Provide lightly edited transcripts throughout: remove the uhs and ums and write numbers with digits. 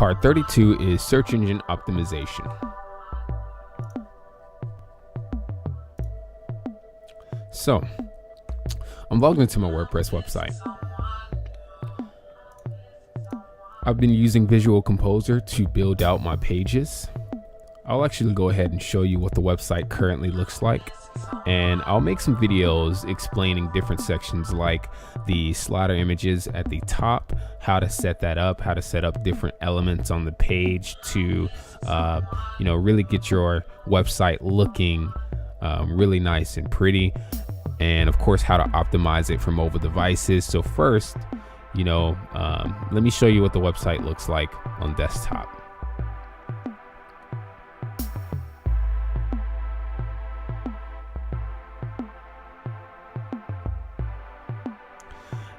Part 32 is search engine optimization. So, I'm logged into my WordPress website. I've been using Visual Composer to build out my pages. I'll actually go ahead and show you what the website currently looks like, and I'll make some videos explaining different sections like the slider images at the top, how to set that up, how to set up different elements on the page to really get your website looking really nice and pretty, and of course how to optimize it for mobile devices. So first, let me show you what the website looks like on desktop.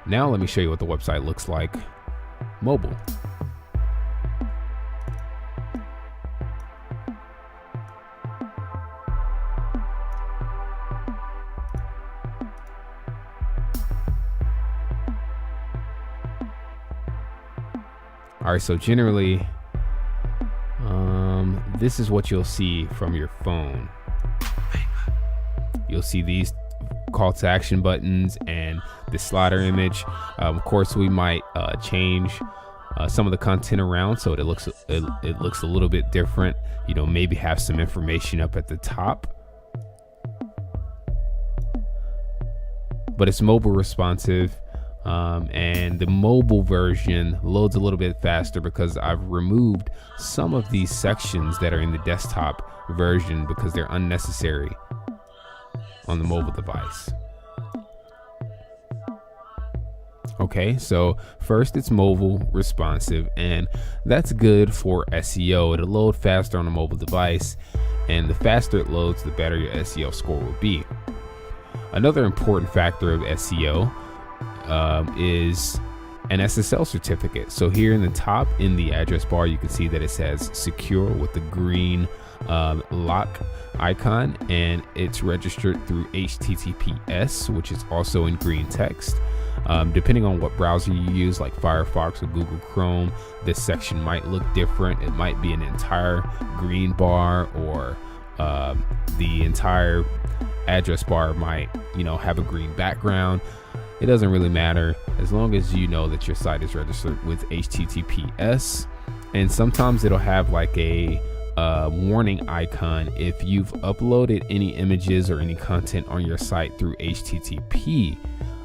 Now let me show you what the website looks like mobile. All right, so generally, this is what you'll see from your phone. You'll see these call to action buttons and the slider image. Of course, we might change some of the content around so it looks a little bit different. Maybe have some information up at the top. But it's mobile responsive, and the mobile version loads a little bit faster because I've removed some of these sections that are in the desktop version because they're unnecessary on the mobile device. Okay, so first it's mobile responsive, and that's good for SEO. It'll load faster on a mobile device, and the faster it loads, the better your SEO score will be. Another important factor of SEO is an SSL certificate. So here in the top, in the address bar, you can see that it says secure with the green lock icon, and it's registered through HTTPS, which is also in green text. Depending on what browser you use, like Firefox or Google Chrome, this section might look different. It might be an entire green bar, or the entire address bar might have a green background. It doesn't really matter as long as you know that your site is registered with HTTPS. And sometimes it'll have like a warning icon if you've uploaded any images or any content on your site through HTTP.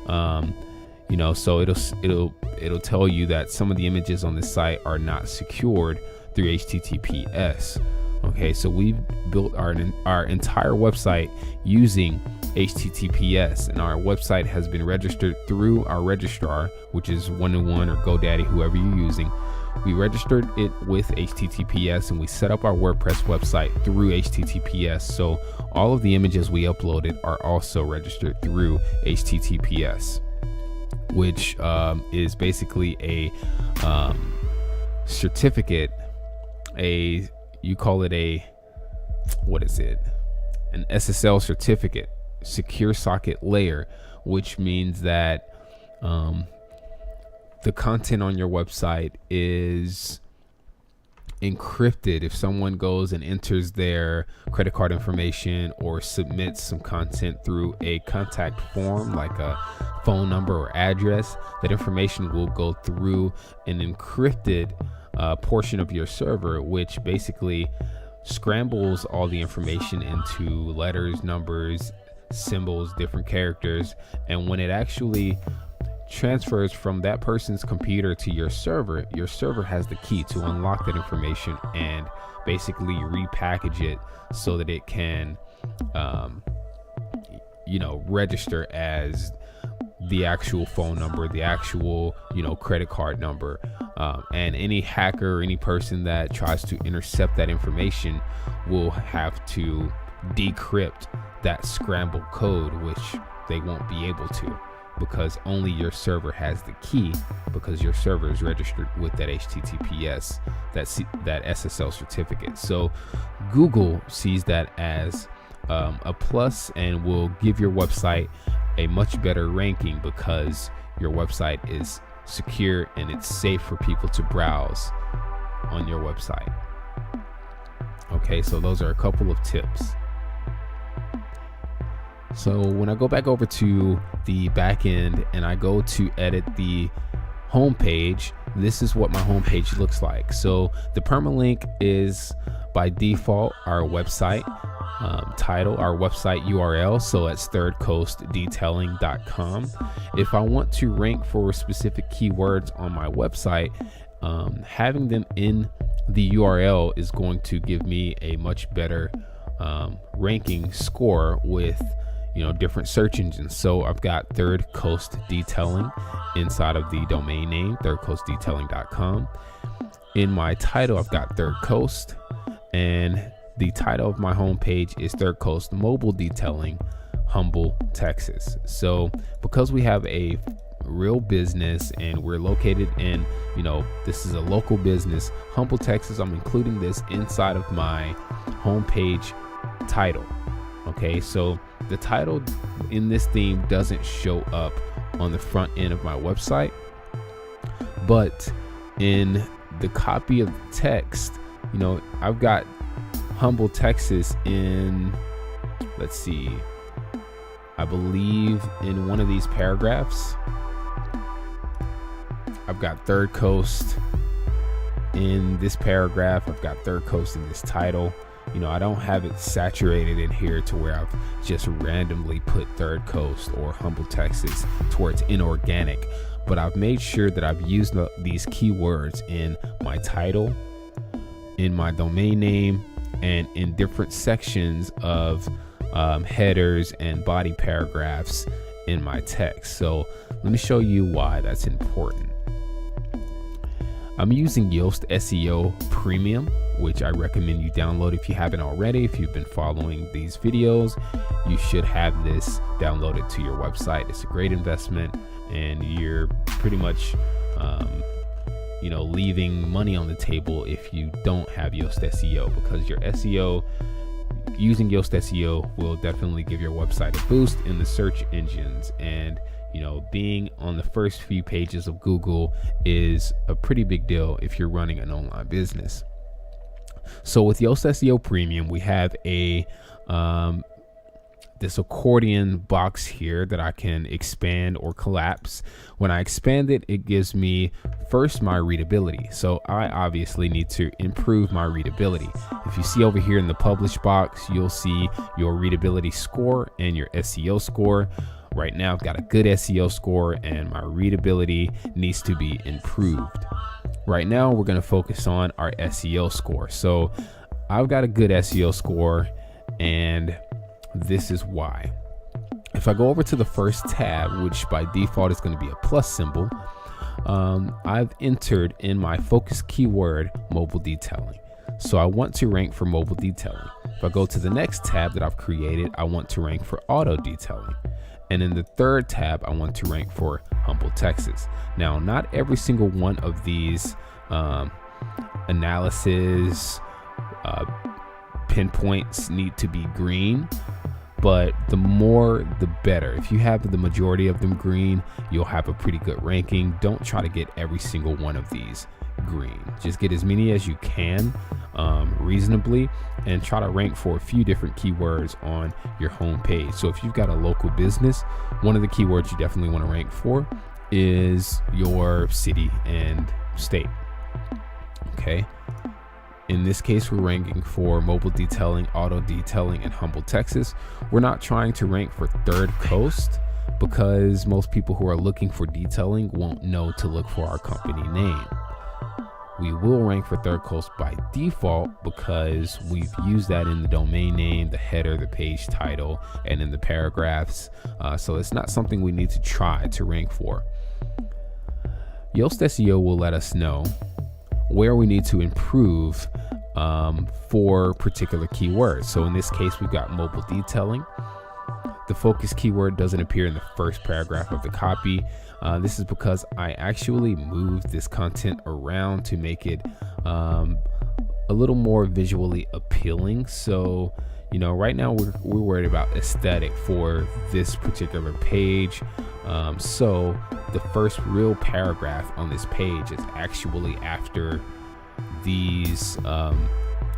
So it'll tell you that some of the images on the site are not secured through HTTPS. Okay, so we've built our entire website using HTTPS, and our website has been registered through our registrar, which is 1-to-1 or GoDaddy, whoever you're using. We registered it with HTTPS, and we set up our WordPress website through HTTPS. So all of the images we uploaded are also registered through HTTPS, which is basically a certificate. You call it an SSL certificate, secure socket layer, which means that the content on your website is encrypted. If someone goes and enters their credit card information or submits some content through a contact form, like a phone number or address, that information will go through an encrypted portion of your server, which basically scrambles all the information into letters, numbers, symbols, different characters, and when it actually transfers from that person's computer to your server has the key to unlock that information and basically repackage it so that it can register as the actual phone number, the actual credit card number, and any hacker or any person that tries to intercept that information will have to decrypt that scrambled code, which they won't be able to, because only your server has the key, because your server is registered with that HTTPS, that SSL certificate. So Google sees that as a plus and will give your website a much better ranking because your website is secure and it's safe for people to browse. on your website. Okay, so those are a couple of tips. So when I go back over to the back end and I go to edit the home page, this is what my home page looks like. So the permalink is by default our website title, our website URL. So it's thirdcoastdetailing.com. If I want to rank for specific keywords on my website, having them in the URL is going to give me a much better ranking score with different search engines. So I've got Third Coast Detailing inside of the domain name, thirdcoastdetailing.com. In my title, I've got Third Coast, and the title of my homepage is Third Coast Mobile Detailing, Humble, Texas. So because we have a real business and we're located in, this is a local business, Humble, Texas, I'm including this inside of my homepage title. Okay, so the title in this theme doesn't show up on the front end of my website, but in the copy of the text, I've got Humble, Texas in, let's see, I believe in one of these paragraphs, I've got Third Coast in this paragraph, I've got Third Coast in this title. I don't have it saturated in here to where I've just randomly put Third Coast or Humble, Texas to where it's inorganic, but I've made sure that I've used these keywords in my title, in my domain name, and in different sections of headers and body paragraphs in my text. So let me show you why that's important. I'm using Yoast SEO Premium, which I recommend you download if you haven't already. If you've been following these videos, you should have this downloaded to your website. It's a great investment, and you're pretty much leaving money on the table if you don't have Yoast SEO, because your SEO, using Yoast SEO will definitely give your website a boost in the search engines, and being on the first few pages of Google is a pretty big deal if you're running an online business. So with Yoast SEO Premium, we have this accordion box here that I can expand or collapse. When I expand it, it gives me first my readability. So I obviously need to improve my readability. If you see over here in the publish box, you'll see your readability score and your SEO score. Right now I've got a good SEO score and my readability needs to be improved. Right now we're going to focus on our SEO score. So I've got a good SEO score, and this is why. If I go over to the first tab, which by default is going to be a plus symbol, I've entered in my focus keyword mobile detailing. So I want to rank for mobile detailing. If I go to the next tab that I've created, I want to rank for auto detailing. And in the third tab, I want to rank for Humble, Texas. Now, not every single one of these analysis pinpoints need to be green, but the more the better. If you have the majority of them green, you'll have a pretty good ranking. Don't try to get every single one of these green. Just get as many as you can reasonably, and try to rank for a few different keywords on your home page. So if you've got a local business, one of the keywords you definitely want to rank for is your city and state. Okay, in this case we're ranking for mobile detailing, auto detailing, and Humble, Texas. We're not trying to rank for Third Coast because most people who are looking for detailing won't know to look for our company name. We will rank for Third Coast by default because we've used that in the domain name, the header, the page title, and in the paragraphs. So it's not something we need to try to rank for. Yoast SEO will let us know where we need to improve for particular keywords. So in this case, we've got mobile detailing. The focus keyword doesn't appear in the first paragraph of the copy. This is because I actually moved this content around to make it a little more visually appealing. So, right now we're worried about aesthetic for this particular page. So the first real paragraph on this page is actually after these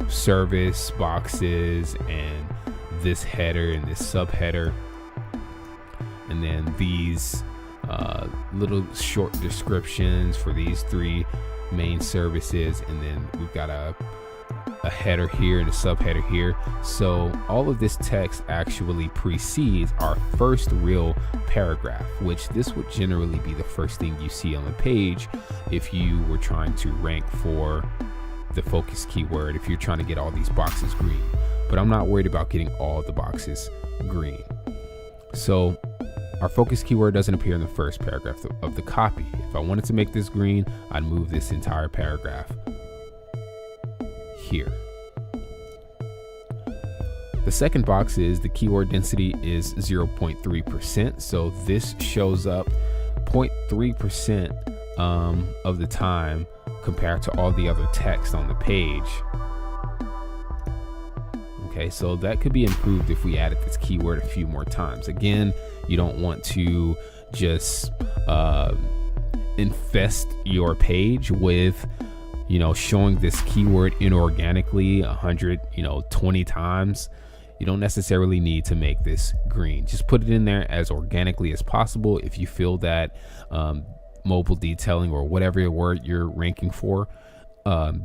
service boxes and this header and this subheader, and then these little short descriptions for these 3 main services, and then we've got a header here and a subheader here. So all of this text actually precedes our first real paragraph, which this would generally be the first thing you see on the page if you were trying to rank for the focus keyword, if you're trying to get all these boxes green. But I'm not worried about getting all the boxes green. So our focus keyword doesn't appear in the first paragraph of the copy. If I wanted to make this green, I'd move this entire paragraph here. The second box is the keyword density is 0.3%. So this shows up 0.3% of the time compared to all the other text on the page. Okay, so that could be improved if we added this keyword a few more times. Again, you don't want to just infest your page with, showing this keyword inorganically 120 times. You don't necessarily need to make this green. Just put it in there as organically as possible. If you feel that mobile detailing or whatever word you're ranking for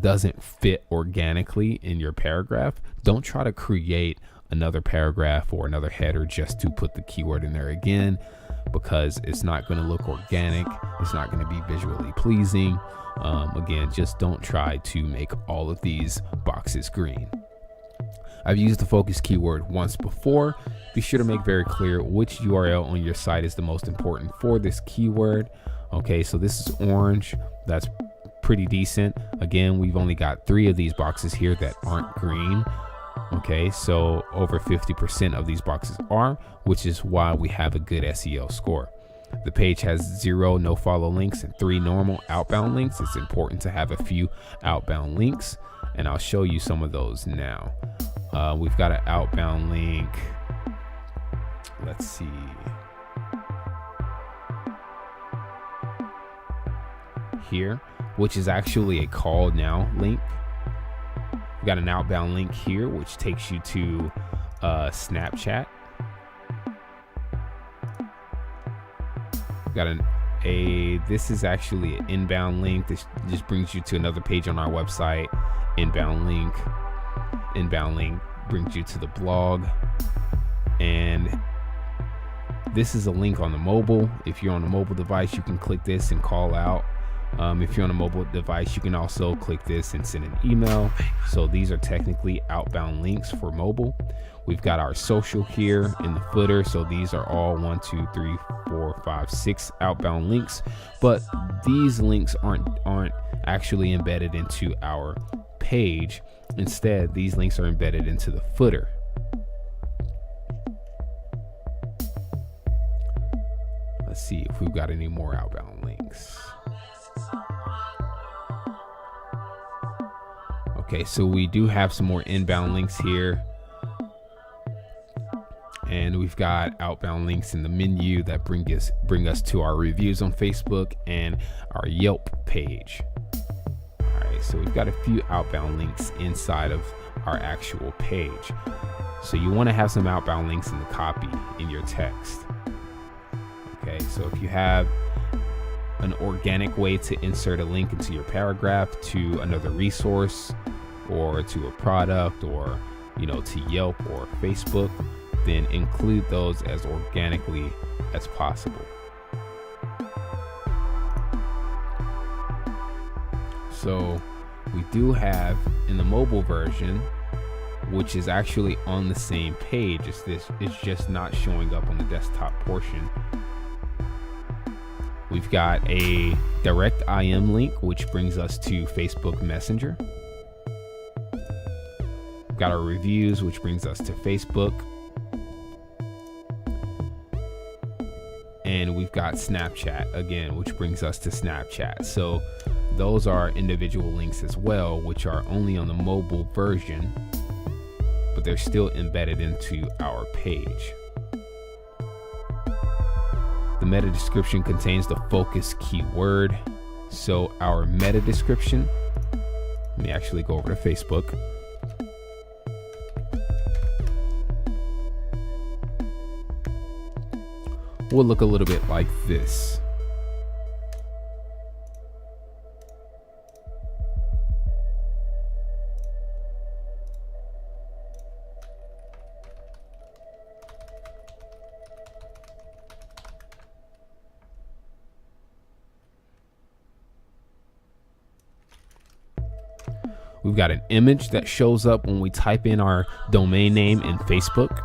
doesn't fit organically in your paragraph, don't try to create another paragraph or another header just to put the keyword in there again, because it's not going to look organic. It's not going to be visually pleasing. Again, just don't try to make all of these boxes green. I've used the focus keyword once before. Be sure to make very clear which URL on your site is the most important for this keyword. Okay, so this is orange. That's pretty decent. Again, we've only got 3 of these boxes here that aren't green. Okay, so over 50% of these boxes are, which is why we have a good SEO score. The page has 0 no follow links and 3 normal outbound links. It's important to have a few outbound links, and I'll show you some of those now. We've got an outbound link. Let's see. Here, which is actually a call now link. We got an outbound link here, which takes you to Snapchat. Got this is actually an inbound link. This just brings you to another page on our website. Inbound link brings you to the blog, and this is a link on the mobile. If you're on a mobile device, you can click this and call out. If you're on a mobile device, you can also click this and send an email. So these are technically outbound links for mobile. We've got our social here in the footer. So these are all 1, 2, 3, 4, 5, 6 outbound links, but these links aren't actually embedded into our page. Instead, these links are embedded into the footer. Let's see if we've got any more outbound links. Okay, so we do have some more inbound links here, and we've got outbound links in the menu that bring us to our reviews on Facebook and our Yelp page. All right, so we've got a few outbound links inside of our actual page. So you want to have some outbound links in the copy in your text. Okay, so if you have an organic way to insert a link into your paragraph to another resource or to a product or to Yelp or Facebook, then include those as organically as possible. So we do have in the mobile version, which is actually on the same page as this, it's just not showing up on the desktop portion. We've got a direct IM link, which brings us to Facebook Messenger. We've got our reviews, which brings us to Facebook. And we've got Snapchat again, which brings us to Snapchat. So those are individual links as well, which are only on the mobile version, but they're still embedded into our page. The meta description contains the focus keyword. So our meta description Let me actually go over to Facebook. Will look a little bit like this. We've got an image that shows up when we type in our domain name in Facebook.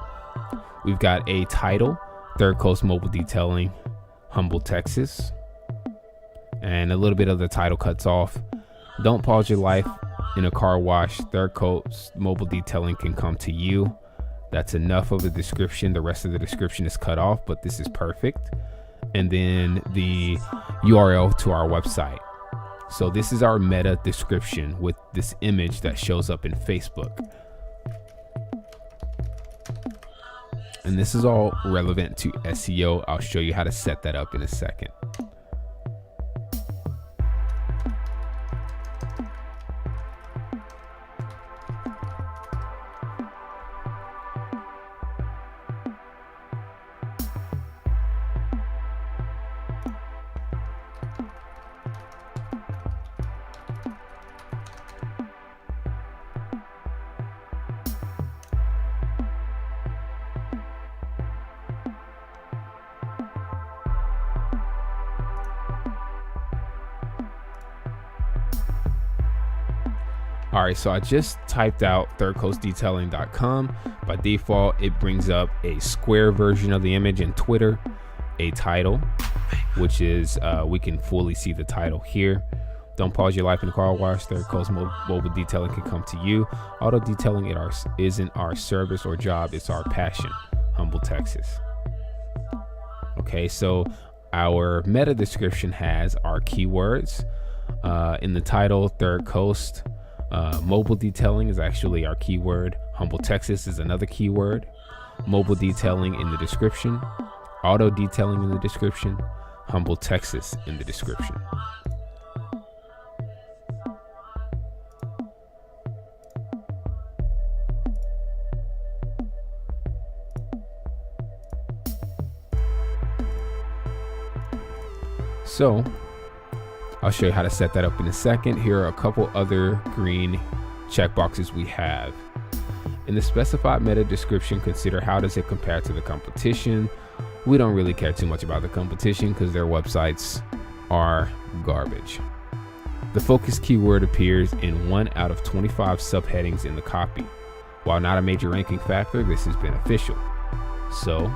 We've got a title, Third Coast Mobile Detailing, Humble, Texas. And a little bit of the title cuts off. Don't pause your life in a car wash. Third Coast Mobile Detailing can come to you. That's enough of the description. The rest of the description is cut off, but this is perfect. And then the URL to our website. So this is our meta description with this image that shows up in Facebook. And this is all relevant to SEO. I'll show you how to set that up in a second. All right, so I just typed out thirdcoastdetailing.com. By default, it brings up a square version of the image in Twitter, a title, which is we can fully see the title here. Don't pause your life in a car wash. Third Coast Mobile Detailing can come to you. Auto detailing isn't our service or job, it's our passion. Humble, Texas. Okay, so our meta description has our keywords. In the title, Third Coast Mobile Detailing is actually our keyword. Humble, Texas is another keyword. Mobile detailing in the description. Auto detailing in the description. Humble, Texas in the description. So I'll show you how to set that up in a second. Here are a couple other green checkboxes we have. In the specified meta description, consider how does it compare to the competition. We don't really care too much about the competition because their websites are garbage. The focus keyword appears in 1 out of 25 subheadings in the copy. While not a major ranking factor, this is beneficial. So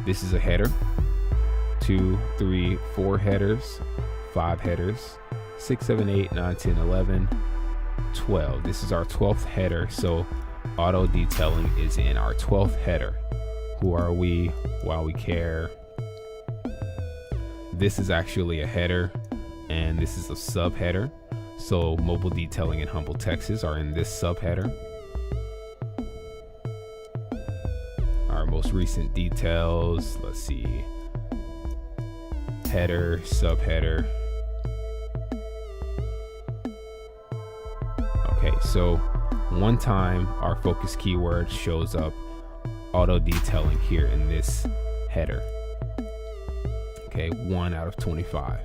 this is a header. 2, 3, 4 headers, 5 headers, 6, 7, 8, 9, 10, 11, 12. This is our 12th header. So auto detailing is in our 12th header. Who are we? Why we care. This is actually a header and this is a subheader. So mobile detailing in Humble, Texas are in this subheader. Our most recent details, let's see. Header, subheader. Okay, so one time our focus keyword shows up auto detailing here in this header. Okay, 1 out of 25.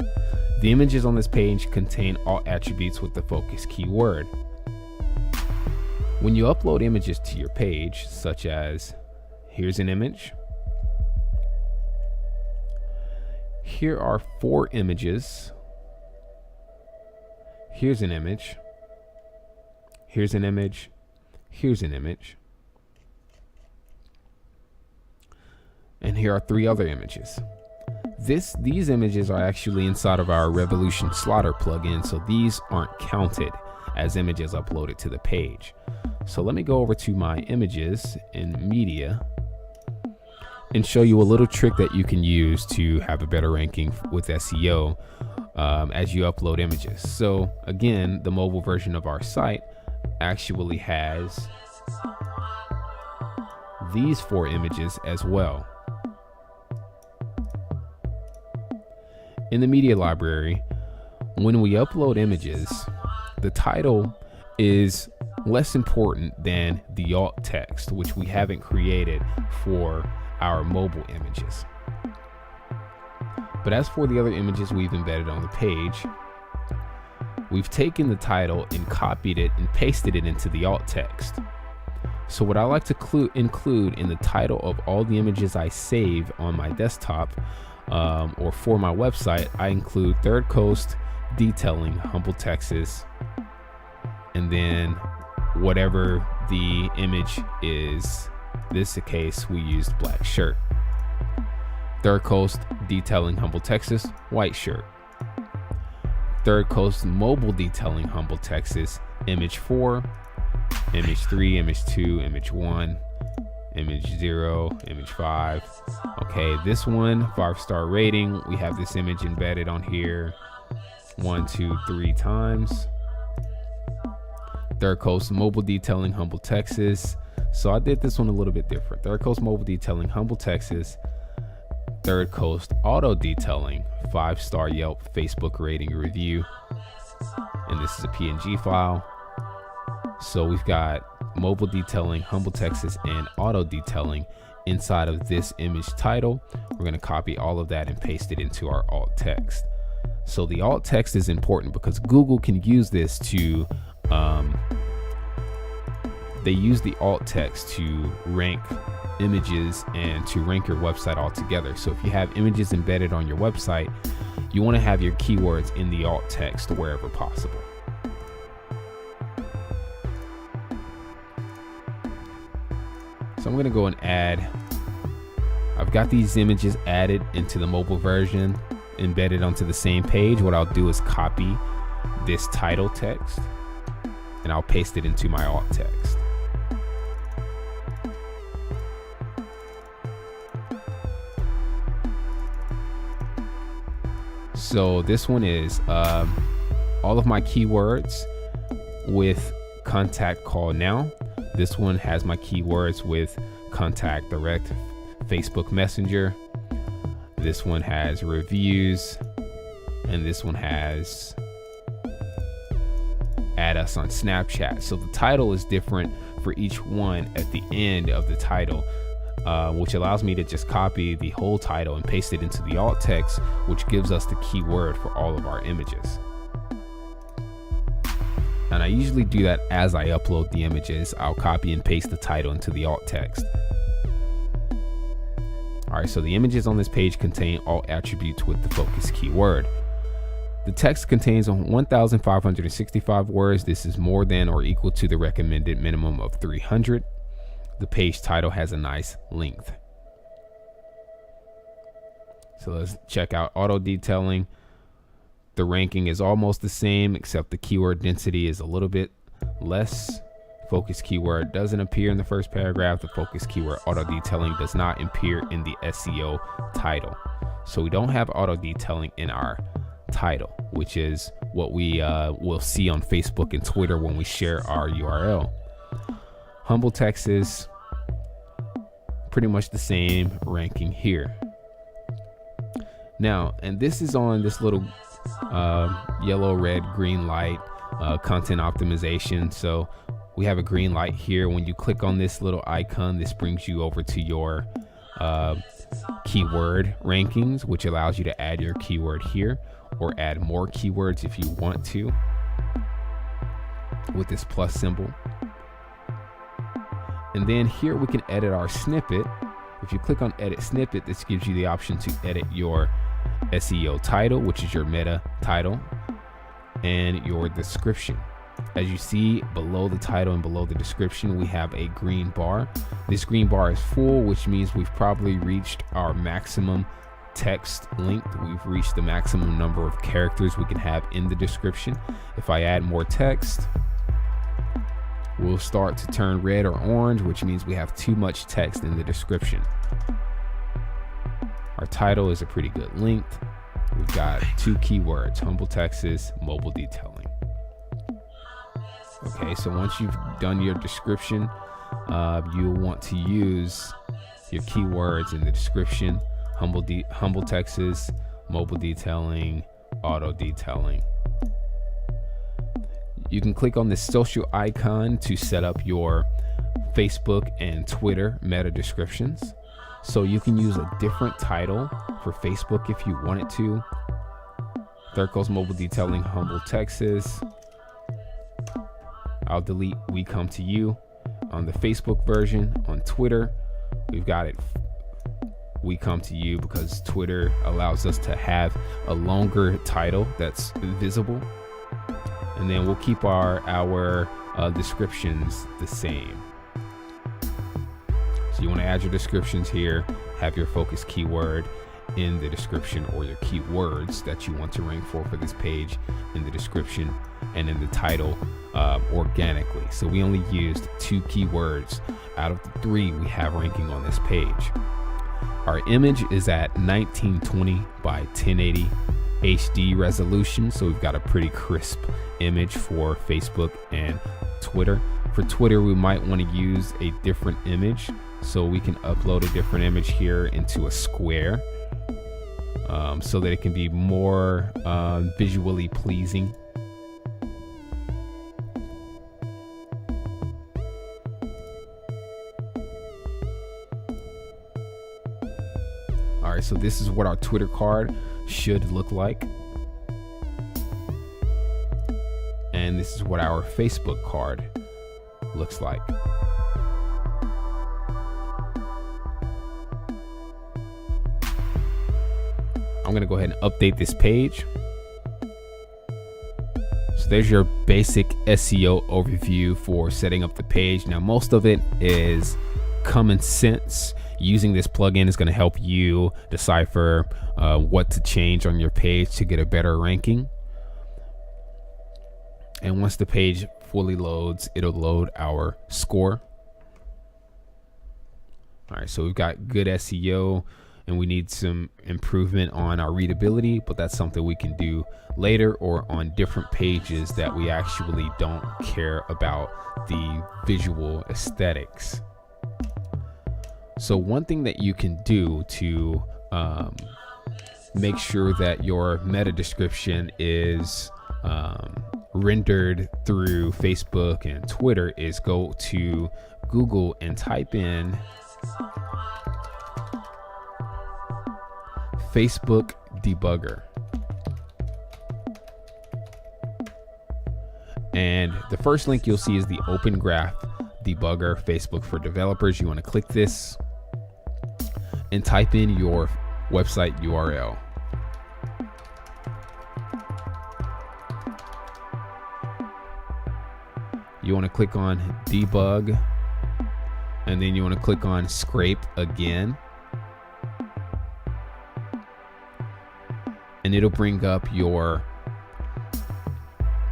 The images on this page contain all attributes with the focus keyword. When you upload images to your page, such as here's an image. Here are 4 images. Here's an image. Here's an image. Here's an image. And here are 3 other images. These images are actually inside of our Revolution Slaughter plugin, so these aren't counted as images uploaded to the page. So let me go over to my images in media and show you a little trick that you can use to have a better ranking with SEO as you upload images. So again, the mobile version of our site actually has these 4 images as well. In the media library, when we upload images, the title is less important than the alt text, which we haven't created for our mobile images. But as for the other images we've embedded on the page, we've taken the title and copied it and pasted it into the alt text. So what I like to include in the title of all the images I save on my desktop or for my website, I include Third Coast detailing Humble, Texas, and then whatever the image is. This case, we used black shirt. Third Coast detailing Humble, Texas, white shirt. Third Coast mobile detailing Humble, Texas, image 4, image 3, image 2, image 1, image 0, image 5. Okay, this one, 5-star rating. We have this image embedded on here 1, 2, 3 times. Third Coast mobile detailing Humble, Texas. So I did this one a little bit different. Third Coast mobile detailing Humble, Texas. Third Coast auto detailing 5-star Yelp Facebook rating review. And this is a PNG file. So we've got mobile detailing Humble, Texas and auto detailing inside of this image title. We're going to copy all of that and paste it into our alt text. So the alt text is important because Google can use this to they use the alt text to rank images and to rank your website all together. So if you have images embedded on your website, you want to have your keywords in the alt text wherever possible. So I'm going to go and add, I've got these images added into the mobile version, embedded onto the same page. What I'll do is copy this title text and I'll paste it into my alt text. So this one is all of my keywords with contact call now. This one has my keywords with contact direct Facebook Messenger. This one has reviews, and this one has add us on Snapchat. So the title is different for each one at the end of the title, which allows me to just copy the whole title and paste it into the alt text, which gives us the keyword for all of our images. And I usually do that as I upload the images. I'll copy and paste the title into the alt text. All right, so the images on this page contain all attributes with the focus keyword. The text contains 1,565 words. This is more than or equal to the recommended minimum of 300. The page title has a nice length. So let's check out auto detailing. The ranking is almost the same, except the keyword density is a little bit less. Focus keyword doesn't appear in the first paragraph. The focus keyword auto detailing does not appear in the SEO title. So we don't have auto detailing in our title, which is what we will see on Facebook and Twitter when we share our URL. Humble, Texas, pretty much the same ranking here. Now, and this is on this little yellow, red, green light, content optimization. So we have a green light here. When you click on this little icon, this brings you over to your keyword rankings, which allows you to add your keyword here or add more keywords if you want to with this plus symbol. And then here we can edit our snippet. If you click on edit snippet, this gives you the option to edit your SEO title, which is your meta title, and your description. As you see below the title and below the description, we have a green bar. This green bar is full, which means we've probably reached our maximum text length. We've reached the maximum number of characters we can have in the description. If I add more text, we'll start to turn red or orange, which means we have too much text in the description. Our title is a pretty good length. We've got 2 keywords, Humble, Texas, mobile detailing. Okay, so once you've done your description, you'll want to use your keywords in the description: Humble, Texas, mobile detailing, auto detailing. You can click on this social icon to set up your Facebook and Twitter meta descriptions. So you can use a different title for Facebook if you wanted to. Third Coast Mobile Detailing, Humble, Texas. I'll delete We Come to You on the Facebook version. On Twitter, we've got it We Come to You because Twitter allows us to have a longer title that's visible. And then we'll keep our descriptions the same. So you want to add your descriptions here, have your focus keyword in the description, or your keywords that you want to rank for this page in the description, and in the title organically. So we only used 2 keywords out of the 3 we have ranking on this page. Our image is at 1920 by 1080 HD resolution, so we've got a pretty crisp image for Facebook and Twitter. For Twitter, we might want to use a different image, so we can upload a different image here into a square, so that it can be more visually pleasing. All right, so this is what our Twitter card should look like. And this is what our Facebook card looks like. I'm going to go ahead and update this page. So there's your basic SEO overview for setting up the page. Now, most of it is common sense. Using this plugin is going to help you decipher what to change on your page to get a better ranking. And once the page fully loads, it'll load our score. All right, so we've got good SEO, and we need some improvement on our readability, but that's something we can do later or on different pages that we actually don't care about the visual aesthetics. So one thing that you can do to make sure that your meta description is rendered through Facebook and Twitter is go to Google and type in Facebook Debugger. And the first link you'll see is the Open Graph Debugger Facebook for Developers. You want to click this and type in your website URL. You want to click on Debug, and then you want to click on Scrape again. And it'll bring up your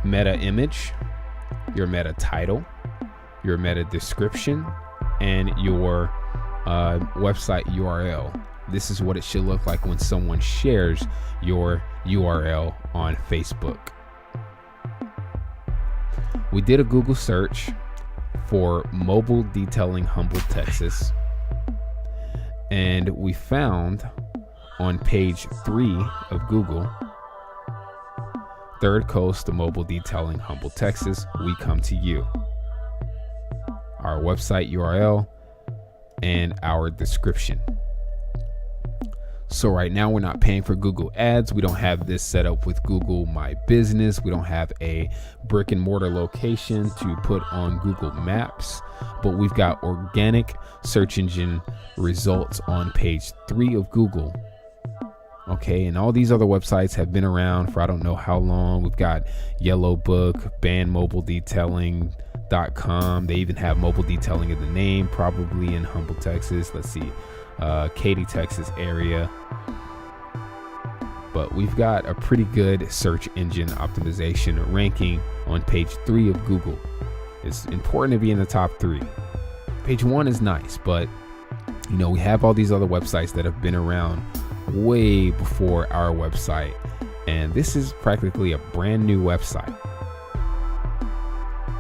meta image, your meta title, your meta description, and your website URL. This is what it should look like when someone shares your URL on Facebook. We did a Google search for mobile detailing Humble, Texas, and we found on page 3 of Google, Third Coast Mobile Detailing Humble, Texas, We Come to You. Our website URL and our description. So right now we're not paying for Google Ads. We don't have this set up with Google My Business. We don't have a brick and mortar location to put on Google Maps, but we've got organic search engine results on page 3 of Google. Okay, and all these other websites have been around for I don't know how long. We've got Yellow Book, bandmobiledetailing.com. They even have mobile detailing in the name, probably in Humble, Texas. Let's see, Katy, Texas area. But we've got a pretty good search engine optimization ranking on page 3 of Google. It's important to be in the top 3. Page 1 is nice, but you know, we have all these other websites that have been around way before our website, and this is practically a brand new website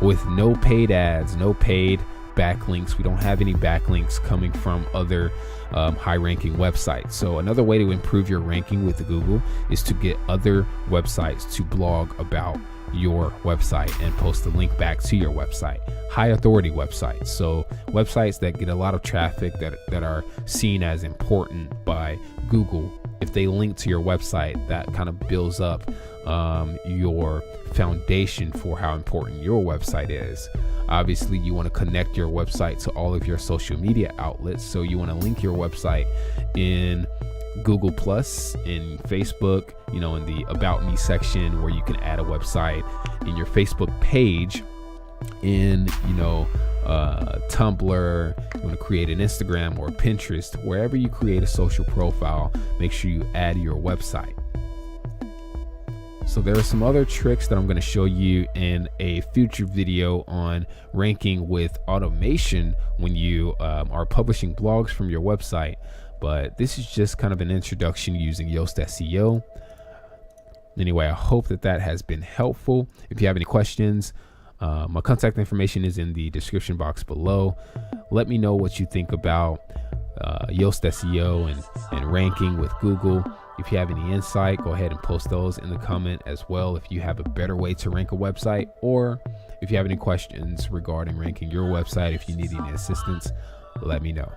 with no paid ads, no paid backlinks. We don't have any backlinks coming from other high ranking websites. So another way to improve your ranking with Google is to get other websites to blog about your website and post a link back to your website. High authority websites, so websites that get a lot of traffic, that are seen as important by Google. If they link to your website, that kind of builds up your foundation for how important your website is. Obviously, you want to connect your website to all of your social media outlets, so you want to link your website in Google Plus, in Facebook, in the About Me section where you can add a website, in your Facebook page, in Tumblr. You want to create an Instagram or Pinterest. Wherever you create a social profile, make sure you add your website. So there are some other tricks that I'm going to show you in a future video on ranking with automation when you are publishing blogs from your website. But this is just kind of an introduction using Yoast SEO. Anyway, I hope that has been helpful. If you have any questions, my contact information is in the description box below. Let me know what you think about Yoast SEO and ranking with Google. If you have any insight, go ahead and post those in the comment as well. If you have a better way to rank a website, or if you have any questions regarding ranking your website, if you need any assistance, let me know.